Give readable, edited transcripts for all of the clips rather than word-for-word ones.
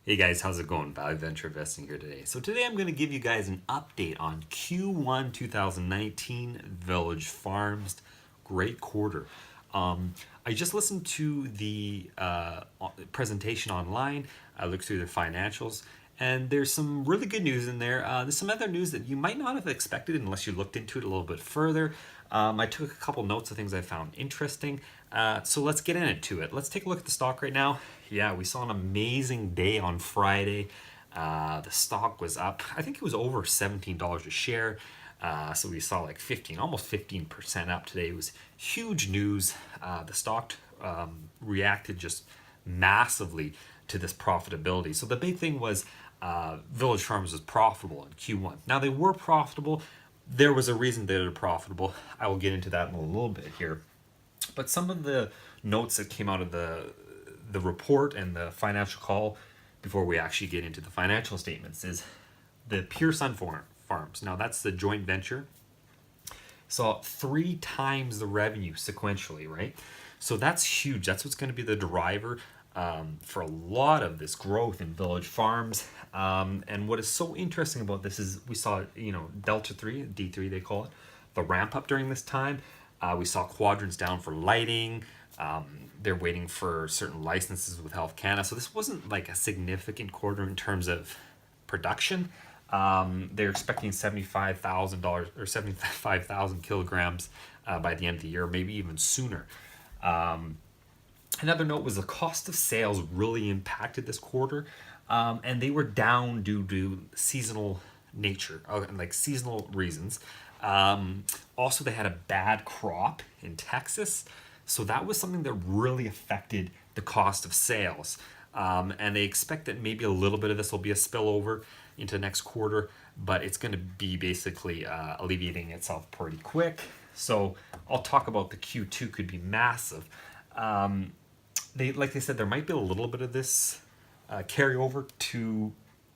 Hey guys, how's it going? Value Venture Investing here today. So today I'm going to give you guys an update on Q1 2019 Village Farms. Great quarter. I just listened to the presentation online. I looked through their financials, and there's some really good news in there. There's some other news that you might not have expected unless you looked into it a little bit further. I took a couple notes of things I found interesting. So let's get into it. Let's take a look at the stock right now. Yeah, we saw an amazing day on Friday. The stock was up. I think it was over $17 a share. So we saw like 15, almost 15% up today. It was huge news. The stock reacted just massively to this profitability. So the big thing was Village Farms was profitable in Q1. Now they were profitable. There was a reason they were profitable. I will get into that in a little bit here. But some of the notes that came out of the report and the financial call before we actually get into the financial statements is the Pure Sun Farms. Now that's the joint venture. Saw 3 times the revenue sequentially, right? So that's huge. That's what's going to be the driver for a lot of this growth in Village Farms. And what is so interesting about this is we saw, Delta 3, D3 they call it, the ramp up during this time. We saw quadrants down for lighting. They're waiting for certain licenses with Health Canada. So this wasn't like a significant quarter in terms of production. They're expecting $75,000 or 75,000 kilograms by the end of the year, maybe even sooner. Another note was the cost of sales really impacted this quarter, and they were down due to seasonal nature, like seasonal reasons. Also, they had a bad crop in Texas, so that was something that really affected the cost of sales. And they expect that maybe a little bit of this will be a spillover into next quarter, but it's going to be basically alleviating itself pretty quick. So I'll talk about the Q2 could be massive. Like they said, there might be a little bit of this carryover to,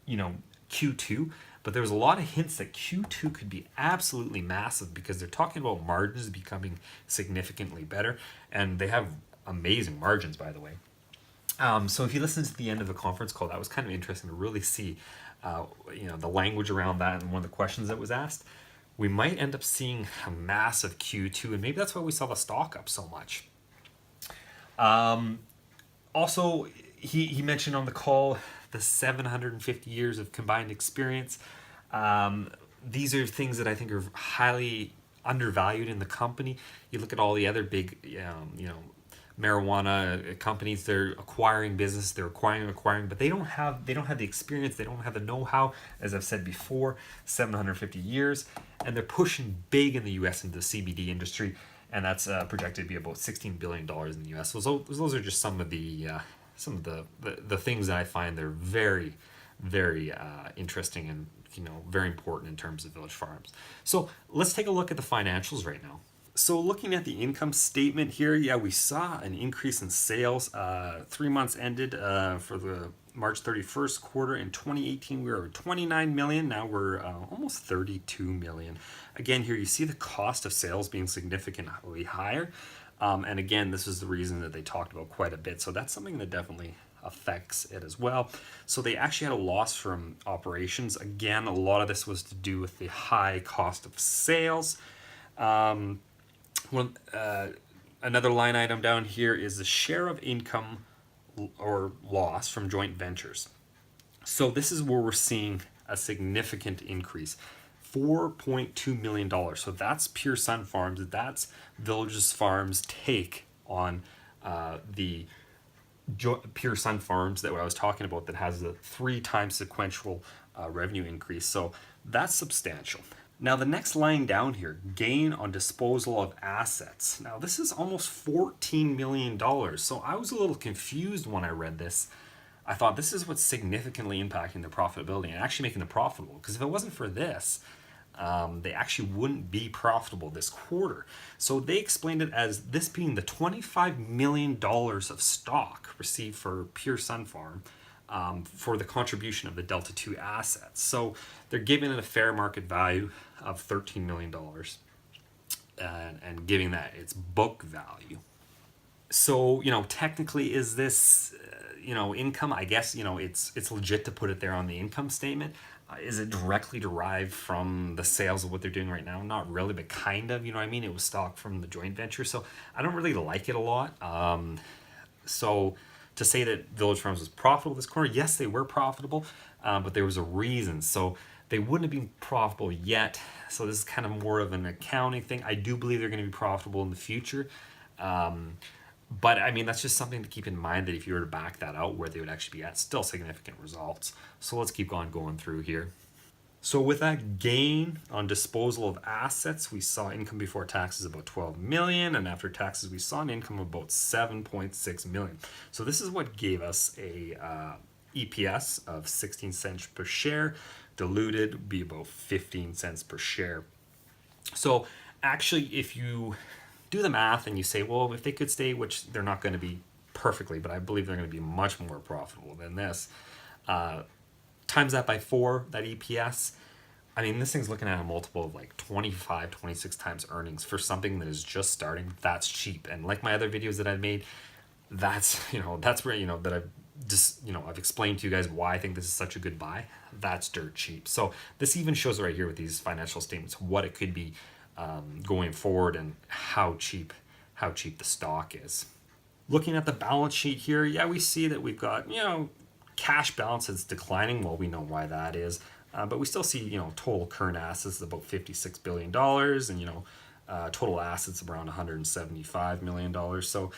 Q2, but there was a lot of hints that Q2 could be absolutely massive because they're talking about margins becoming significantly better, and they have amazing margins, by the way. So if you listen to the end of the conference call, that was kind of interesting to really see, the language around that and one of the questions that was asked. We might end up seeing a massive Q2, and maybe that's why we saw the stock up so much. Also, he mentioned on the call the 750 years of combined experience. These are things that I think are highly undervalued in the company. You look at all the other big, marijuana companies. They're acquiring business. They're acquiring, but they don't have the experience. They don't have the know-how. As I've said before, 750 years, and they're pushing big in the U.S. into the CBD industry. And that's projected to be about $16 billion in the U.S. So those are just some of the things that I find they're very, very interesting and very important in terms of Village Farms. So let's take a look at the financials right now. So looking at the income statement here, yeah, we saw an increase in sales. 3 months ended for the March 31st quarter. In 2018, we were 29 million. Now we're almost 32 million. Again, here you see the cost of sales being significantly higher. And again, this is the reason that they talked about quite a bit. So that's something that definitely affects it as well. So they actually had a loss from operations. Again, a lot of this was to do with the high cost of sales. Another line item down here is the share of income or loss from joint ventures. So this is where we're seeing a significant increase. $4.2 million. So that's Pure Sun Farms. That's Villages Farms' take on the Pure Sun Farms that I was talking about that has a 3 times sequential revenue increase. So that's substantial. Now the next line down here, gain on disposal of assets. Now this is almost $14 million. So I was a little confused when I read this. I thought this is what's significantly impacting the profitability and actually making them profitable. Because if it wasn't for this, they actually wouldn't be profitable this quarter. So they explained it as this being the $25 million of stock received for Pure Sun Farm for the contribution of the Delta 2 assets. So they're giving it a fair market value of $13 million and giving that its book value. So, technically, is this, income? I guess, it's legit to put it there on the income statement. Is it directly derived from the sales of what they're doing right now? Not really, but kind of, you know what I mean? It was stock from the joint venture. So I don't really like it a lot. So to say that Village Farms was profitable this quarter, yes, they were profitable, but there was a reason. So they wouldn't have been profitable yet. So this is kind of more of an accounting thing. I do believe they're going to be profitable in the future. But I mean, that's just something to keep in mind, that if you were to back that out, where they would actually be at, still significant results. So let's keep going through here. So with that gain on disposal of assets, we saw income before taxes about 12 million, and after taxes we saw an income of about 7.6 million. So this is what gave us a EPS of 16 cents per share. Diluted would be about 15 cents per share. So actually, if you do the math and you say, well, if they could stay, which they're not going to be perfectly, but I believe they're going to be much more profitable than this, times that by 4, that EPS, I mean, this thing's looking at a multiple of like 25, 26 times earnings for something that is just starting. That's cheap. And like my other videos that I've made, that's where, that I've just, I've explained to you guys why I think this is such a good buy. That's dirt cheap. So this even shows right here with these financial statements what it could be going forward, and how cheap the stock is. Looking at the balance sheet here, yeah, we see that we've got, cash balance is declining. Well, we know why that is. But we still see, total current assets of about $56 billion, and, total assets around $175 million. So,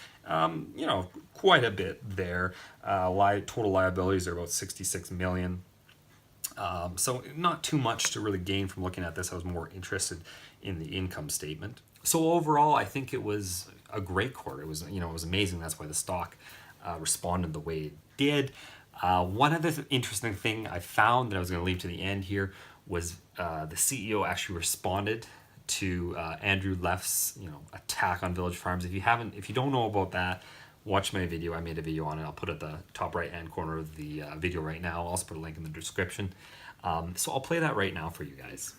quite a bit there. Total liabilities are about $66 million. So not too much to really gain from looking at this. I was more interested in the income statement. So overall, I think it was a great quarter. It was, it was amazing. That's why the stock responded the way it did. One other interesting thing I found that I was going to leave to the end here was the CEO actually responded to Andrew Leff's attack on Village Farms. If you don't know about that, watch my video. I made a video on it. I'll put it at the top right hand corner of the video right now. I'll also put a link in the description. So I'll play that right now for you guys.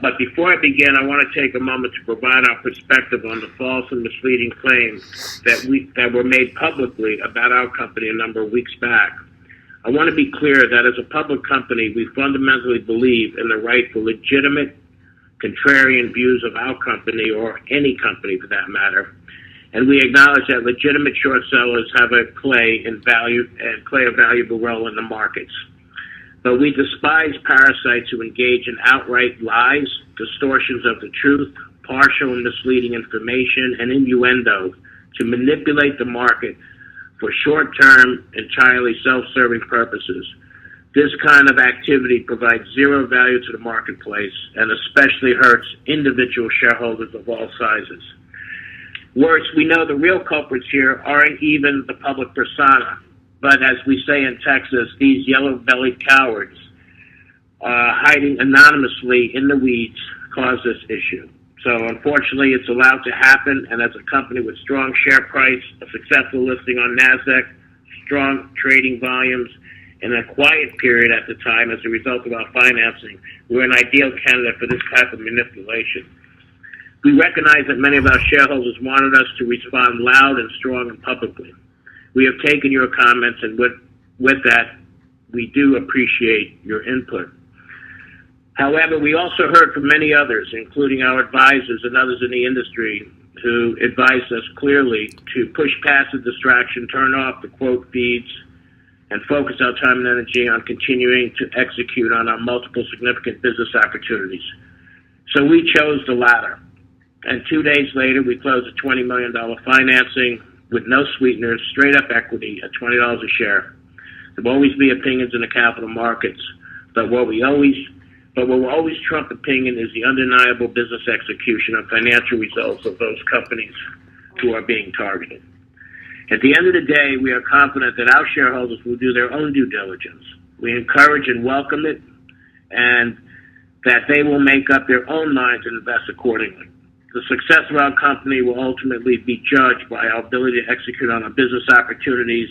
But before I begin, I want to take a moment to provide our perspective on the false and misleading claims that were made publicly about our company a number of weeks back. I want to be clear that as a public company, we fundamentally believe in the right for legitimate, contrarian views of our company, or any company for that matter, and we acknowledge that legitimate short sellers play a valuable role in the markets. But we despise parasites who engage in outright lies, distortions of the truth, partial and misleading information, and innuendo to manipulate the market for short-term, entirely self-serving purposes. This kind of activity provides zero value to the marketplace and especially hurts individual shareholders of all sizes. Worse, we know the real culprits here aren't even the public persona, but as we say in Texas, these yellow-bellied cowards hiding anonymously in the weeds cause this issue. So unfortunately, it's allowed to happen, and as a company with strong share price, a successful listing on NASDAQ, strong trading volumes, and a quiet period at the time as a result of our financing, we're an ideal candidate for this type of manipulation. We recognize that many of our shareholders wanted us to respond loud and strong and publicly. We have taken your comments, and with that, we do appreciate your input. However, we also heard from many others, including our advisors and others in the industry, who advised us clearly to push past the distraction, turn off the quote feeds, and focus our time and energy on continuing to execute on our multiple significant business opportunities. So we chose the latter. And 2 days later, we closed a $20 million financing with no sweeteners, straight up equity at $20 a share. There will always be opinions in the capital markets, but what will always trump opinion is the undeniable business execution and financial results of those companies who are being targeted. At the end of the day, we are confident that our shareholders will do their own due diligence. We encourage and welcome it, and that they will make up their own minds and invest accordingly. The success of our company will ultimately be judged by our ability to execute on our business opportunities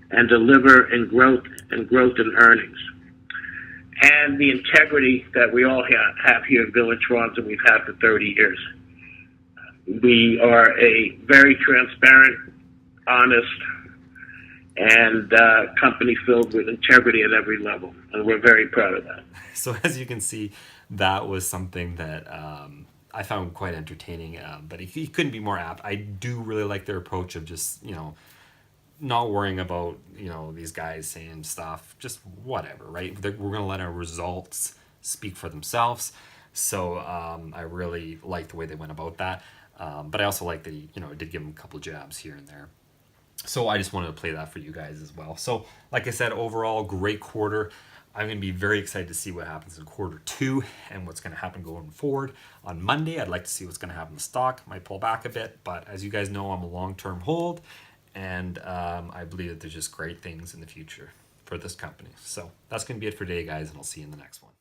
and deliver in growth in earnings. And the integrity that we all have here at Village Farms and we've had for 30 years. We are a very transparent, honest, and company filled with integrity at every level, and we're very proud of that. So as you can see, that was something that I found quite entertaining, but he couldn't be more apt. I do really like their approach of just, not worrying about, these guys saying stuff, just whatever, right? We're going to let our results speak for themselves. So I really like the way they went about that. But I also like that he, did give him a couple jabs here and there. So I just wanted to play that for you guys as well. So like I said, overall, great quarter. I'm going to be very excited to see what happens in quarter 2 and what's going to happen going forward. On Monday, I'd like to see what's going to happen to stock. Might pull back a bit, but as you guys know, I'm a long-term hold, and I believe that there's just great things in the future for this company. So that's going to be it for today, guys, and I'll see you in the next one.